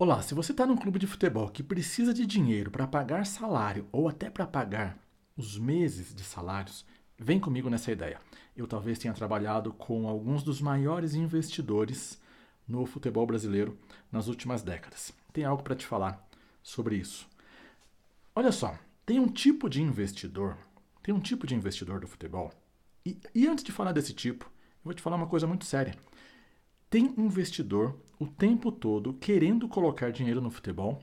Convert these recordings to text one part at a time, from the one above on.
Olá, se você está num clube de futebol que precisa de dinheiro para pagar salário ou até para pagar os meses de salários, vem comigo nessa ideia. Eu talvez tenha trabalhado com alguns dos maiores investidores no futebol brasileiro nas últimas décadas. Tem algo para te falar sobre isso. Olha só, tem um tipo de investidor do futebol. E antes de falar desse tipo, eu vou te falar uma coisa muito séria. Tem investidor o tempo todo querendo colocar dinheiro no futebol,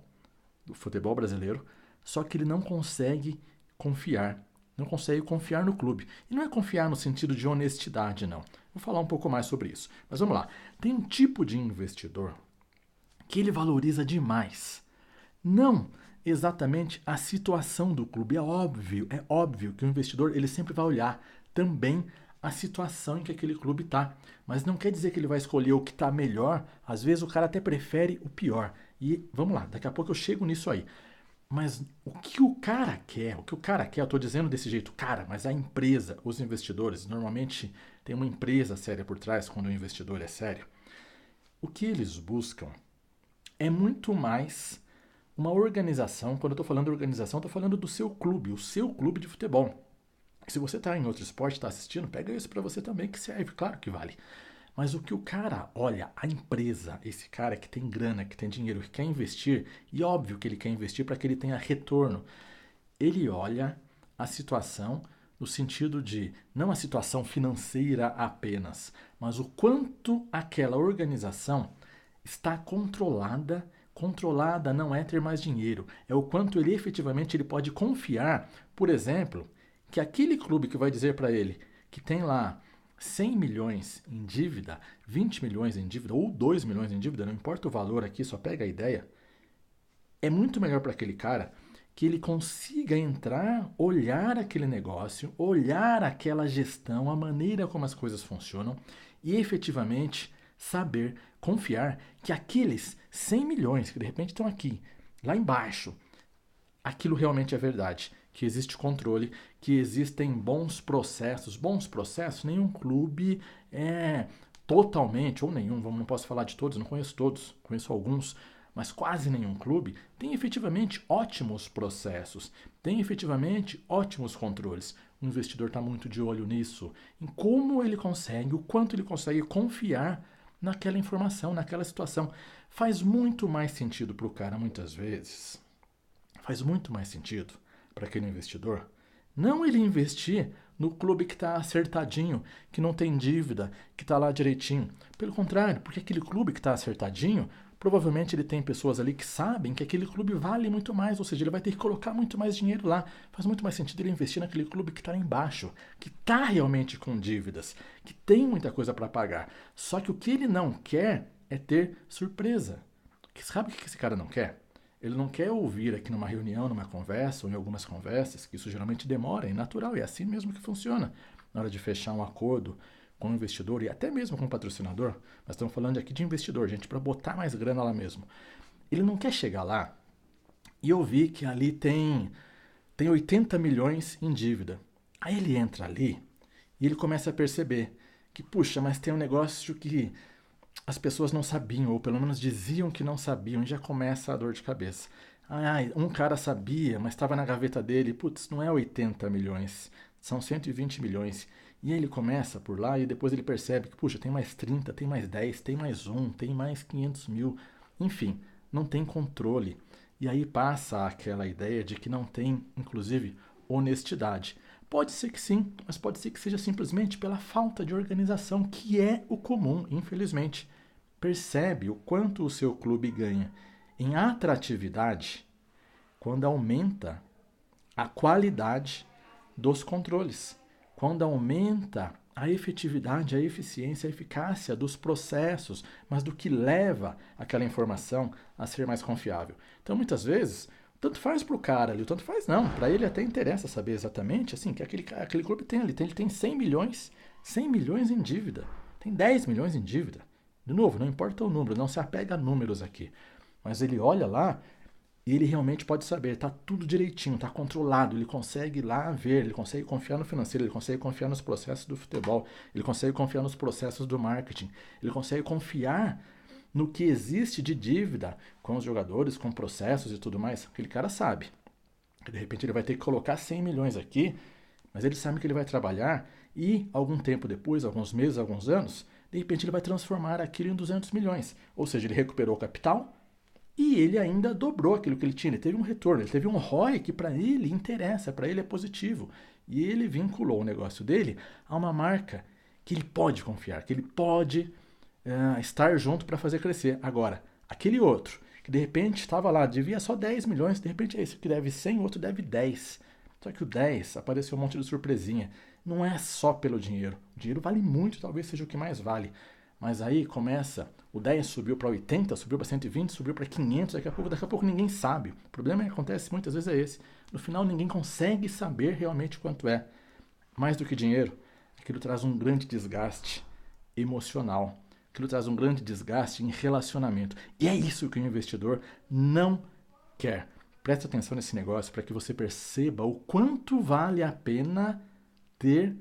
do futebol brasileiro, só que ele não consegue confiar. Não consegue confiar no clube. E não é confiar no sentido de honestidade, não. Vou falar um pouco mais sobre isso. Mas vamos lá. Tem um tipo de investidor que ele valoriza demais. Não exatamente a situação do clube. É óbvio que o investidor ele sempre vai olhar também a situação em que aquele clube está. Mas não quer dizer que ele vai escolher o que está melhor. Às vezes o cara até prefere o pior. E vamos lá, daqui a pouco eu chego nisso aí. Mas o que o cara quer, eu estou dizendo desse jeito, cara, mas a empresa, os investidores, normalmente tem uma empresa séria por trás quando o investidor é sério. O que eles buscam é muito mais uma organização. Quando eu estou falando de organização, estou falando do seu clube, o seu clube de futebol. Se você está em outro esporte, está assistindo, pega isso para você também, que serve, claro que vale. Mas o que o cara olha, a empresa, esse cara que tem grana, que tem dinheiro, que quer investir, e óbvio que ele quer investir para que ele tenha retorno, ele olha a situação no sentido de não a situação financeira apenas, mas o quanto aquela organização está controlada. Controlada não é ter mais dinheiro, é o quanto ele efetivamente ele pode confiar, por exemplo, que aquele clube que vai dizer para ele que tem lá 100 milhões em dívida, 20 milhões em dívida ou 2 milhões em dívida, não importa o valor aqui, só pega a ideia, é muito melhor para aquele cara que ele consiga entrar, olhar aquele negócio, olhar aquela gestão, a maneira como as coisas funcionam e efetivamente saber, confiar que aqueles 100 milhões que de repente estão aqui, lá embaixo, aquilo realmente é verdade, que existe controle, que existem bons processos. Bons processos, nenhum clube é totalmente, ou nenhum, não posso falar de todos, não conheço todos, conheço alguns, mas quase nenhum clube tem efetivamente ótimos processos, tem efetivamente ótimos controles. O investidor está muito de olho nisso, em como ele consegue, o quanto ele consegue confiar naquela informação, naquela situação. Faz muito mais sentido para o cara, muitas vezes, faz muito mais sentido para aquele investidor não ele investir no clube que está acertadinho, que não tem dívida, que está lá direitinho. Pelo contrário, porque aquele clube que está acertadinho, provavelmente ele tem pessoas ali que sabem que aquele clube vale muito mais, ou seja, ele vai ter que colocar muito mais dinheiro lá. Faz muito mais sentido ele investir naquele clube que está lá embaixo, que está realmente com dívidas, que tem muita coisa para pagar. Só que o que ele não quer é ter surpresa. Sabe o que esse cara não quer? Ele não quer ouvir aqui numa reunião, numa conversa ou em algumas conversas, que isso geralmente demora, é natural, é assim mesmo que funciona. Na hora de fechar um acordo com o investidor e até mesmo com o patrocinador, nós estamos falando aqui de investidor, gente, para botar mais grana lá mesmo. Ele não quer chegar lá e ouvir que ali tem 80 milhões em dívida. Aí ele entra ali e ele começa a perceber que, puxa, mas tem um negócio que as pessoas não sabiam, ou pelo menos diziam que não sabiam, e já começa a dor de cabeça. Ah, um cara sabia, mas estava na gaveta dele, putz, não é 80 milhões, são 120 milhões. E aí ele começa por lá e depois ele percebe que, puxa, tem mais 30, tem mais 10, tem mais um, tem mais 500 mil. Enfim, não tem controle. E aí passa aquela ideia de que não tem, inclusive, honestidade. Pode ser que sim, mas pode ser que seja simplesmente pela falta de organização, que é o comum, infelizmente. Percebe o quanto o seu clube ganha em atratividade quando aumenta a qualidade dos controles, quando aumenta a efetividade, a eficiência, a eficácia dos processos, mas do que leva aquela informação a ser mais confiável. Então, muitas vezes, tanto faz para o cara ali, tanto faz não, para ele até interessa saber exatamente assim que aquele clube tem ali, ele tem 100 milhões em dívida, tem 10 milhões em dívida. De novo, não importa o número, não se apega a números aqui, mas ele olha lá e ele realmente pode saber, está tudo direitinho, está controlado, ele consegue ir lá ver, ele consegue confiar no financeiro, ele consegue confiar nos processos do futebol, ele consegue confiar nos processos do marketing, ele consegue confiar no que existe de dívida com os jogadores, com processos e tudo mais, aquele cara sabe. De repente ele vai ter que colocar 100 milhões aqui, mas ele sabe que ele vai trabalhar e algum tempo depois, alguns meses, alguns anos, de repente ele vai transformar aquilo em 200 milhões. Ou seja, ele recuperou o capital e ele ainda dobrou aquilo que ele tinha. Ele teve um retorno, ele teve um ROI que para ele interessa, para ele é positivo. E ele vinculou o negócio dele a uma marca que ele pode confiar, que ele pode estar junto para fazer crescer. Agora, aquele outro, que de repente estava lá, devia só 10 milhões, de repente é esse que deve 100, o outro deve 10. Só que o 10 apareceu um monte de surpresinha. Não é só pelo dinheiro. O dinheiro vale muito, talvez seja o que mais vale. Mas aí começa, o 10 subiu para 80, subiu para 120, subiu para 500, daqui a pouco ninguém sabe. O problema que acontece muitas vezes é esse. No final ninguém consegue saber realmente quanto é. Mais do que dinheiro, aquilo traz um grande desgaste emocional. Aquilo traz um grande desgaste em relacionamento. E é isso que o investidor não quer. Preste atenção nesse negócio para que você perceba o quanto vale a pena ter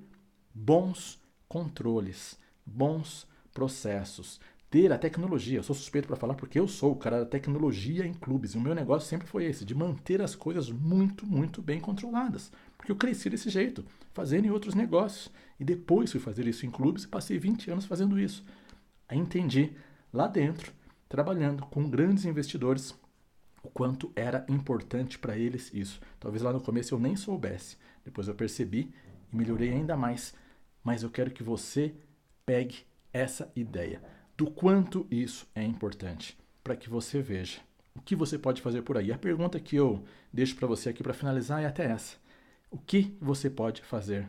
bons controles, bons processos, ter a tecnologia. Eu sou suspeito para falar porque eu sou o cara da tecnologia em clubes. E o meu negócio sempre foi esse, de manter as coisas muito, muito bem controladas. Porque eu cresci desse jeito, fazendo em outros negócios. E depois fui fazer isso em clubes e passei 20 anos fazendo isso. Aí entendi lá dentro, trabalhando com grandes investidores, o quanto era importante para eles isso. Talvez lá no começo eu nem soubesse. Depois eu percebi e melhorei ainda mais. Mas eu quero que você pegue essa ideia do quanto isso é importante para que você veja o que você pode fazer por aí. A pergunta que eu deixo para você aqui para finalizar é até essa. O que você pode fazer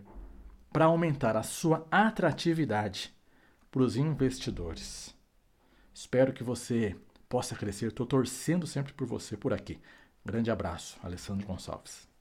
para aumentar a sua atratividade para os investidores? Espero que você possa crescer. Estou torcendo sempre por você por aqui. Grande abraço, Alessandro Gonçalves.